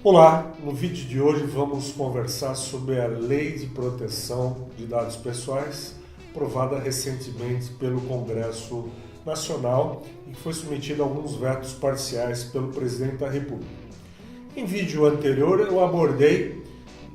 Olá, no vídeo de hoje vamos conversar sobre a Lei de Proteção de Dados Pessoais, aprovada recentemente pelo Congresso Nacional e que foi submetida a alguns vetos parciais pelo Presidente da República. Em vídeo anterior eu abordei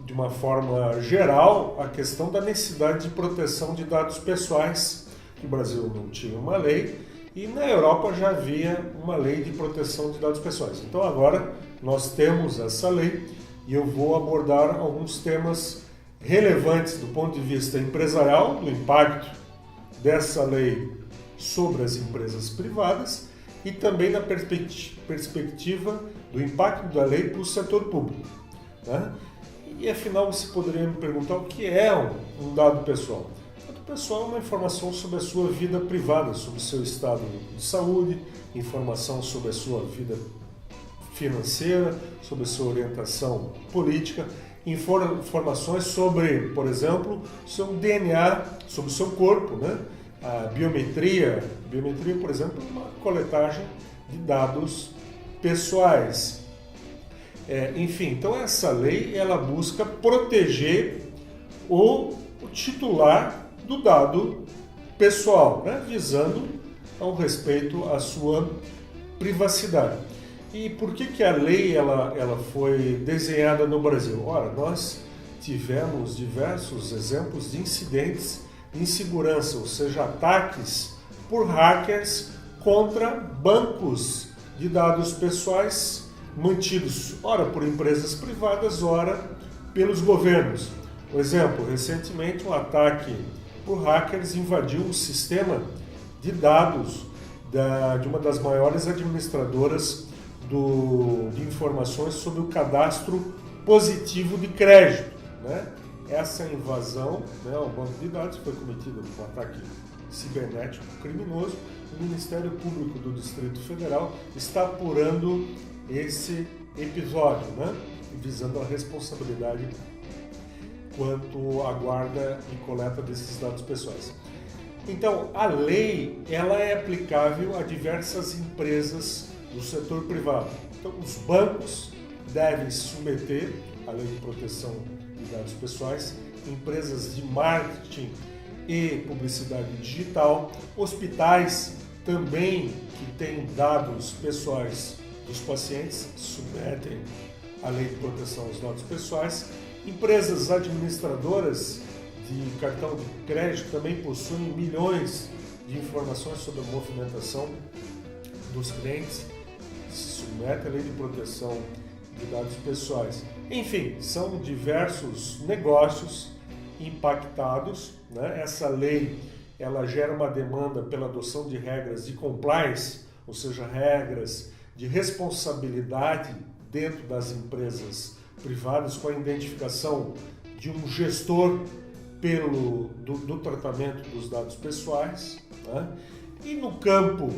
de uma forma geral a questão da necessidade de proteção de dados pessoais, que o Brasil não tinha uma lei e na Europa já havia uma lei de proteção de dados pessoais. Então agora nós temos essa lei e eu vou abordar alguns temas relevantes do ponto de vista empresarial, do impacto dessa lei sobre as empresas privadas e também da perspectiva do impacto da lei para o setor público, né? E afinal você poderia me perguntar o que é um dado pessoal? Dado pessoal é uma informação sobre a sua vida privada, sobre o seu estado de saúde, informação sobre a sua vida financeira, sobre a sua orientação política, informações sobre, por exemplo, seu DNA, sobre o seu corpo, né? A biometria, por exemplo, é uma coletagem de dados pessoais. Enfim, então essa lei ela busca proteger o titular do dado pessoal, né? Visando ao respeito à sua privacidade. E por que a lei ela foi desenhada no Brasil? Ora, nós tivemos diversos exemplos de incidentes de insegurança, ou seja, ataques por hackers contra bancos de dados pessoais mantidos, ora por empresas privadas, ora pelos governos. Por exemplo, recentemente um ataque por hackers invadiu o sistema de dados de uma das maiores administradoras de informações sobre o cadastro positivo de crédito, né? Essa invasão, né, ao banco de dados foi cometida por um ataque cibernético criminoso. O Ministério Público do Distrito Federal está apurando esse episódio, né, visando a responsabilidade quanto à guarda e coleta desses dados pessoais. Então, a lei ela é aplicável a diversas empresas do setor privado. Então, os bancos devem se submeter à lei de proteção de dados pessoais, empresas de marketing e publicidade digital, hospitais também que têm dados pessoais dos pacientes submetem à lei de proteção dos dados pessoais, empresas administradoras de cartão de crédito também possuem milhões de informações sobre a movimentação dos clientes, se submete à lei de proteção de dados pessoais. Enfim, são diversos negócios impactados, né? Essa lei ela gera uma demanda pela adoção de regras de compliance, ou seja, regras de responsabilidade dentro das empresas privadas com a identificação de um gestor do tratamento dos dados pessoais, né? E no campo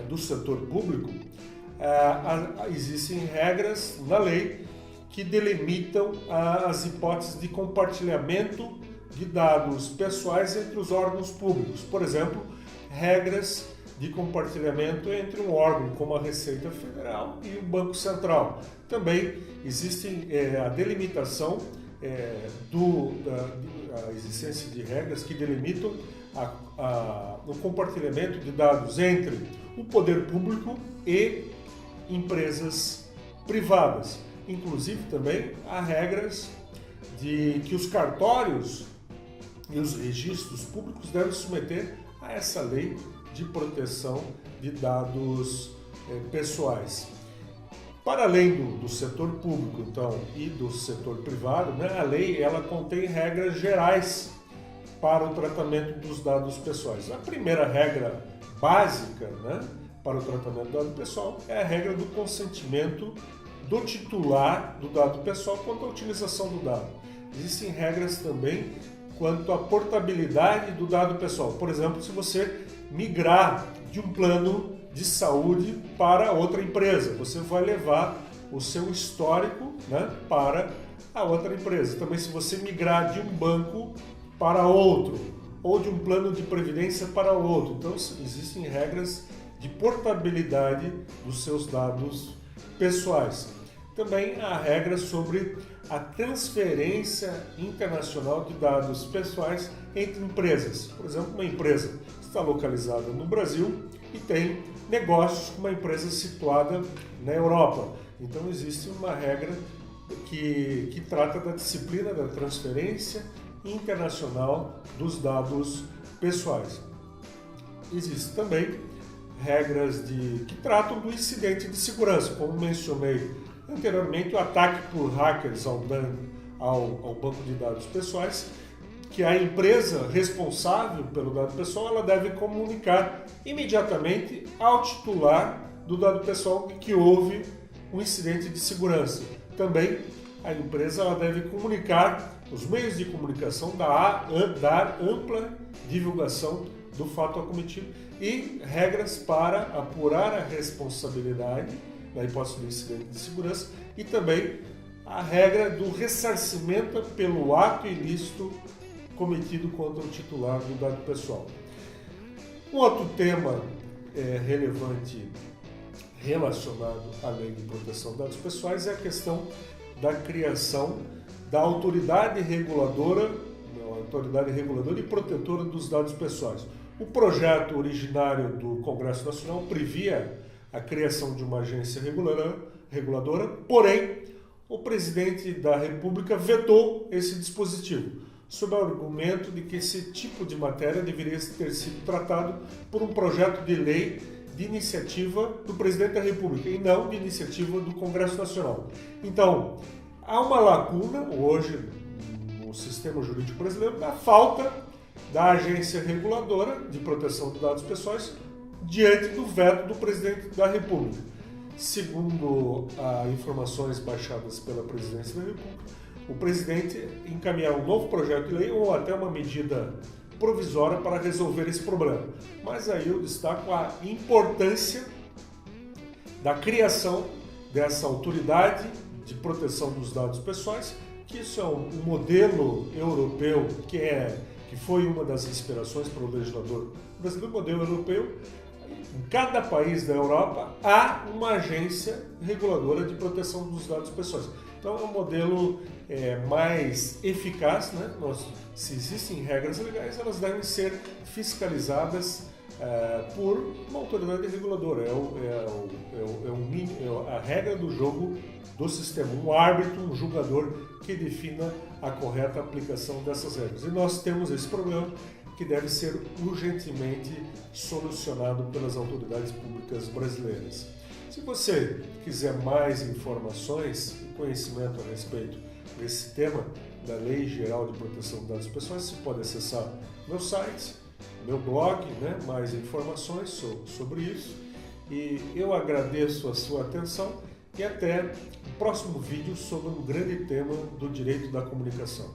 do setor público, existem regras na lei que delimitam as hipóteses de compartilhamento de dados pessoais entre os órgãos públicos. Por exemplo, regras de compartilhamento entre um órgão como a Receita Federal e o Banco Central. Também existe a delimitação a existência de regras que delimitam o compartilhamento de dados entre o poder público e empresas privadas. Inclusive também há regras de que os cartórios e os registros públicos devem submeter a essa lei de proteção de dados pessoais. Para além do setor público, então, e do setor privado, né, a lei ela contém regras gerais para o tratamento dos dados pessoais. A primeira regra básica, né, para o tratamento do dado pessoal é a regra do consentimento do titular do dado pessoal quanto à utilização do dado. Existem regras também quanto à portabilidade do dado pessoal. Por exemplo, se você migrar de um plano de saúde para outra empresa, você vai levar o seu histórico, né, para a outra empresa. Também se você migrar de um banco para outro, ou de um plano de previdência para outro. Então existem regras de portabilidade dos seus dados pessoais. Também há regras sobre a transferência internacional de dados pessoais entre empresas. Por exemplo, uma empresa está localizada no Brasil e tem negócios com uma empresa situada na Europa. Então existe uma regra que trata da disciplina da transferência internacional dos dados pessoais. Existem também regras que tratam do incidente de segurança, como mencionei anteriormente, o ataque por hackers ao banco de dados pessoais, que a empresa responsável pelo dado pessoal ela deve comunicar imediatamente ao titular do dado pessoal que houve um incidente de segurança. Também a empresa ela deve comunicar os meios de comunicação, dar ampla divulgação do fato acometido e regras para apurar a responsabilidade na hipótese do incidente de segurança e também a regra do ressarcimento pelo ato ilícito cometido contra o titular do dado pessoal. Um outro tema relevante relacionado à Lei de Proteção de Dados Pessoais é a questão da criação da autoridade reguladora e protetora dos dados pessoais. O projeto originário do Congresso Nacional previa a criação de uma agência reguladora, porém, o presidente da República vetou esse dispositivo, sob o argumento de que esse tipo de matéria deveria ter sido tratado por um projeto de lei de iniciativa do presidente da República e não de iniciativa do Congresso Nacional. Então, há uma lacuna hoje no sistema jurídico brasileiro da falta da agência reguladora de proteção de dados pessoais diante do veto do presidente da República. Segundo informações baixadas pela presidência da República, o presidente encaminhar um novo projeto de lei ou até uma medida provisória para resolver esse problema. Mas aí eu destaco a importância da criação dessa autoridade de proteção dos dados pessois, que isso é um modelo europeu que foi uma das inspirações para o legislador brasileiro, modelo europeu. Em cada país da Europa há uma agência reguladora de proteção dos dados pessoais. Então é um modelo mais eficaz, né? Se existem regras legais, elas devem ser fiscalizadas por uma autoridade reguladora. A regra do jogo do sistema, um árbitro, um julgador que defina a correta aplicação dessas regras. E nós temos esse problema que deve ser urgentemente solucionado pelas autoridades públicas brasileiras. Se você quiser mais informações e conhecimento a respeito desse tema da Lei Geral de Proteção de Dados Pessoais, você pode acessar meu site, meu blog, né? Mais informações sobre isso. E eu agradeço a sua atenção e até o próximo vídeo sobre um grande tema do direito da comunicação.